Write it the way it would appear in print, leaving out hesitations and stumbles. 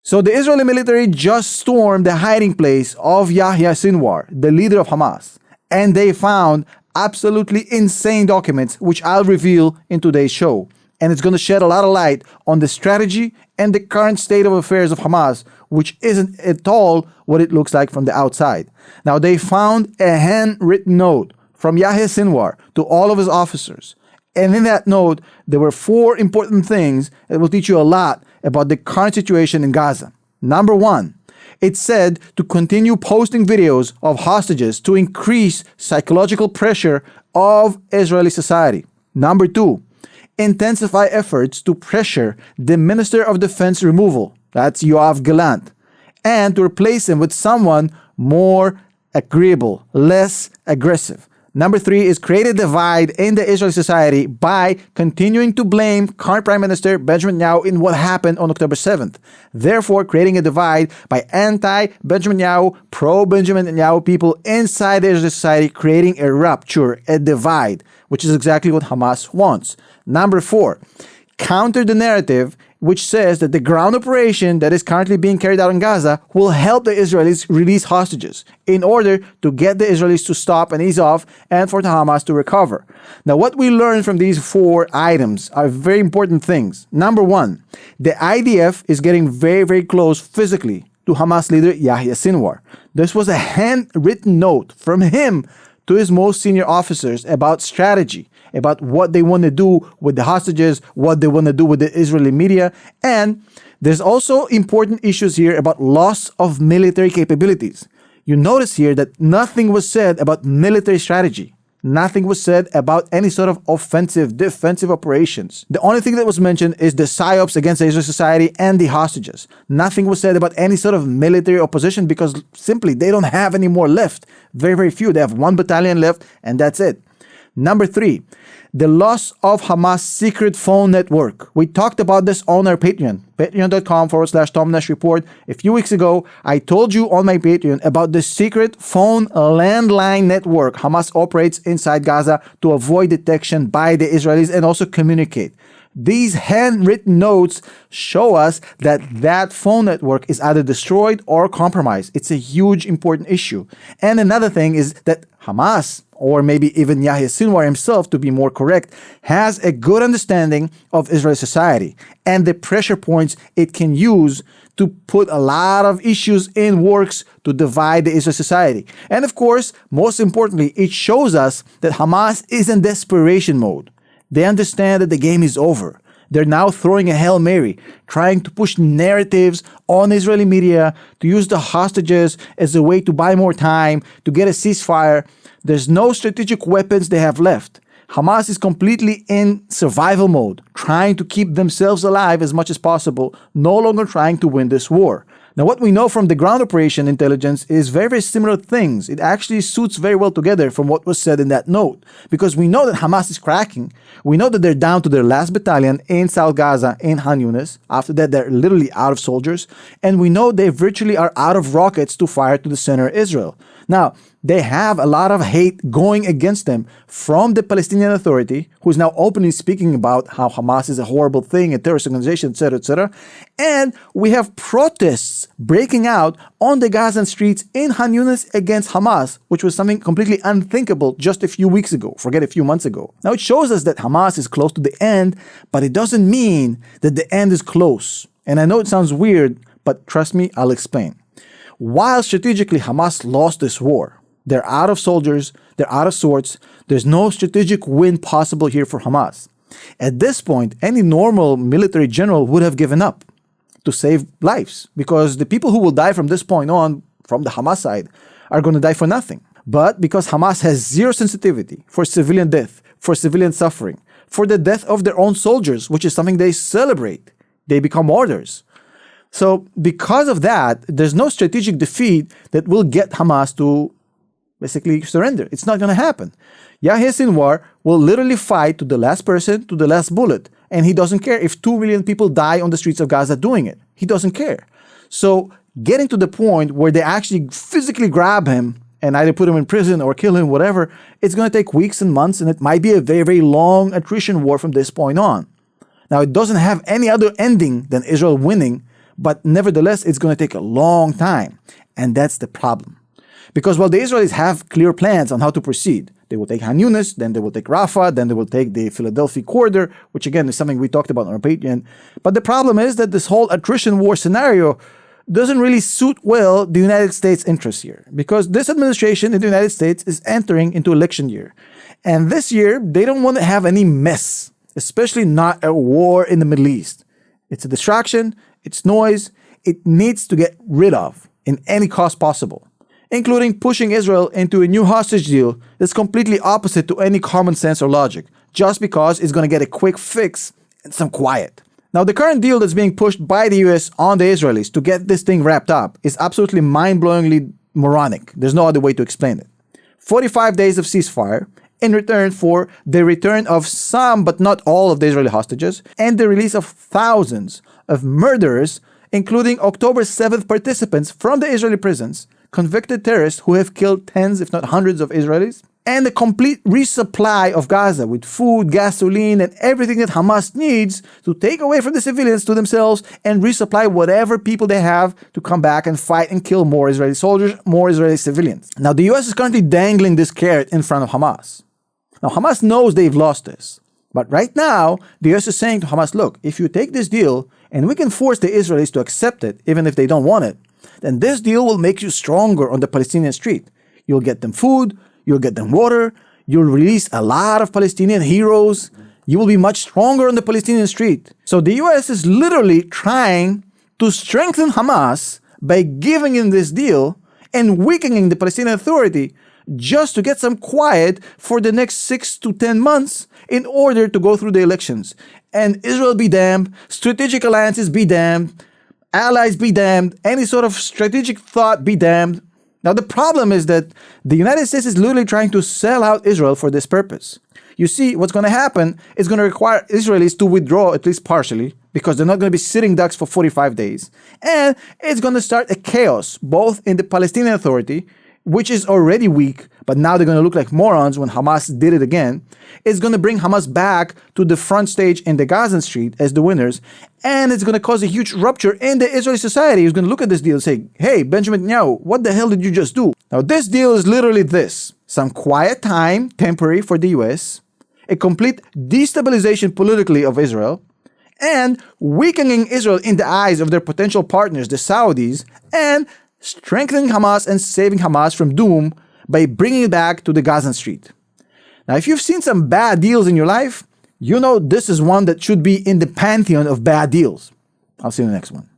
So the Israeli military just stormed the hiding place of Yahya Sinwar, the leader of Hamas, and they found absolutely insane documents, which I'll reveal in today's show. And it's going to shed a lot of light on the strategy and the current state of affairs of Hamas, which isn't at all what it looks like from the outside. Now, they found a handwritten note from Yahya Sinwar to all of his officers. And in that note, there were 4 important things that will teach you a lot about the current situation in Gaza. Number 1, it said to continue posting videos of hostages to increase psychological pressure of Israeli society. Number 2, intensify efforts to pressure the Minister of Defense removal, that's Yoav Gallant, and to replace him with someone more agreeable, less aggressive. Number 3 is create a divide in the Israeli society by continuing to blame current Prime Minister Benjamin Netanyahu in what happened on October 7th. Therefore, creating a divide by anti-Benjamin Netanyahu, pro-Benjamin Netanyahu people inside the Israeli society, creating a rupture, a divide, which is exactly what Hamas wants. Number 4, counter the narrative which says that the ground operation that is currently being carried out in Gaza will help the Israelis release hostages in order to get the Israelis to stop and ease off and for the Hamas to recover. Now, what we learned from these 4 items are very important things. Number 1, the IDF is getting very, very close physically to Hamas leader Yahya Sinwar. This was a handwritten note from him to his most senior officers about strategy, about what they want to do with the hostages, what they want to do with the Israeli media. And there's also important issues here about loss of military capabilities. You notice here that nothing was said about military strategy. Nothing was said about any sort of offensive, defensive operations. The only thing that was mentioned is the psyops against the Israeli society and the hostages. Nothing was said about any sort of military opposition because simply they don't have any more left. Very, very few. They have 1 battalion left and that's it. Number 3, the loss of Hamas' secret phone network. We talked about this on our Patreon, patreon.com/Tom Report. A few weeks ago, I told you on my Patreon about the secret phone landline network Hamas operates inside Gaza to avoid detection by the Israelis and also communicate. These handwritten notes show us that that phone network is either destroyed or compromised. It's a huge, important issue. And another thing is that Hamas, or maybe even Yahya Sinwar himself, to be more correct, has a good understanding of Israeli society and the pressure points it can use to put a lot of issues in works to divide the Israeli society. And of course, most importantly, it shows us that Hamas is in desperation mode. They understand that the game is over. They're now throwing a Hail Mary, trying to push narratives on Israeli media, to use the hostages as a way to buy more time, to get a ceasefire. There's no strategic weapons they have left. Hamas is completely in survival mode, trying to keep themselves alive as much as possible, no longer trying to win this war. Now, what we know from the ground operation intelligence is very, very similar things. It actually suits very well together from what was said in that note, because we know that Hamas is cracking. We know that they're down to their last battalion in South Gaza, in Han Yunis. After that, they're literally out of soldiers. And we know they virtually are out of rockets to fire to the center of Israel. Now, they have a lot of hate going against them from the Palestinian Authority, who is now openly speaking about how Hamas is a horrible thing, a terrorist organization, etc., etc. And we have protests breaking out on the Gazan streets in Han Yunis against Hamas, which was something completely unthinkable just a few weeks ago, forget a few months ago. Now, it shows us that Hamas is close to the end, but it doesn't mean that the end is close. And I know it sounds weird, but trust me, I'll explain. While strategically Hamas lost this war, they're out of soldiers, they're out of swords, there's no strategic win possible here for Hamas. At this point, any normal military general would have given up to save lives, because the people who will die from this point on, from the Hamas side, are going to die for nothing. But because Hamas has zero sensitivity for civilian death, for civilian suffering, for the death of their own soldiers, which is something they celebrate, they become martyrs. So because of that, there's no strategic defeat that will get Hamas to basically surrender. It's not going to happen. Yahya Sinwar will literally fight to the last person, to the last bullet. And he doesn't care if 2 million people die on the streets of Gaza doing it. He doesn't care. So getting to the point where they actually physically grab him and either put him in prison or kill him, whatever, it's going to take weeks and months, and it might be a very, very long attrition war from this point on. Now, it doesn't have any other ending than Israel winning, But nevertheless, it's going to take a long time. And that's the problem. Because while the Israelis have clear plans on how to proceed, they will take Han Yunis, then they will take Rafah, then they will take the Philadelphia corridor, which again is something we talked about on our Patreon. But the problem is that this whole attrition war scenario doesn't really suit well the United States' interests here. Because this administration in the United States is entering into election year. And this year, they don't want to have any mess, especially not a war in the Middle East. It's a distraction, it's noise, it needs to get rid of in any cost possible, including pushing Israel into a new hostage deal that's completely opposite to any common sense or logic, just because it's going to get a quick fix and some quiet. Now, the current deal that's being pushed by the US on the Israelis to get this thing wrapped up is absolutely mind-blowingly moronic. There's no other way to explain it. 45 days of ceasefire in return for the return of some but not all of the Israeli hostages and the release of thousands of murderers, including October 7th participants from the Israeli prisons, convicted terrorists who have killed tens if not hundreds of Israelis, and a complete resupply of Gaza with food, gasoline, and everything that Hamas needs to take away from the civilians to themselves and resupply whatever people they have to come back and fight and kill more Israeli soldiers, more Israeli civilians. Now, the US is currently dangling this carrot in front of Hamas. Now, Hamas knows they've lost this. But right now, the US is saying to Hamas, look, if you take this deal and we can force the Israelis to accept it, even if they don't want it, then this deal will make you stronger on the Palestinian street. You'll get them food, you'll get them water, you'll release a lot of Palestinian heroes, you will be much stronger on the Palestinian street. So the US is literally trying to strengthen Hamas by giving him this deal and weakening the Palestinian Authority just to get some quiet for the next 6 to 10 months in order to go through the elections. And Israel be damned, strategic alliances be damned, allies be damned, any sort of strategic thought be damned. Now the problem is that the United States is literally trying to sell out Israel for this purpose. You see, what's going to happen is going to require Israelis to withdraw at least partially, because they're not going to be sitting ducks for 45 days. And it's going to start a chaos, both in the Palestinian Authority, which is already weak, but now they're going to look like morons when Hamas did it again. It's going to bring Hamas back to the front stage in the Gaza Street as the winners, and it's going to cause a huge rupture in the Israeli society who's going to look at this deal and say, hey, Benjamin Netanyahu, what the hell did you just do? Now, this deal is literally this: some quiet time, temporary for the US, a complete destabilization politically of Israel, and weakening Israel in the eyes of their potential partners, the Saudis, and strengthening Hamas and saving Hamas from doom by bringing it back to the Gaza Street. Now, if you've seen some bad deals in your life, you know this is one that should be in the pantheon of bad deals. I'll see you in the next one.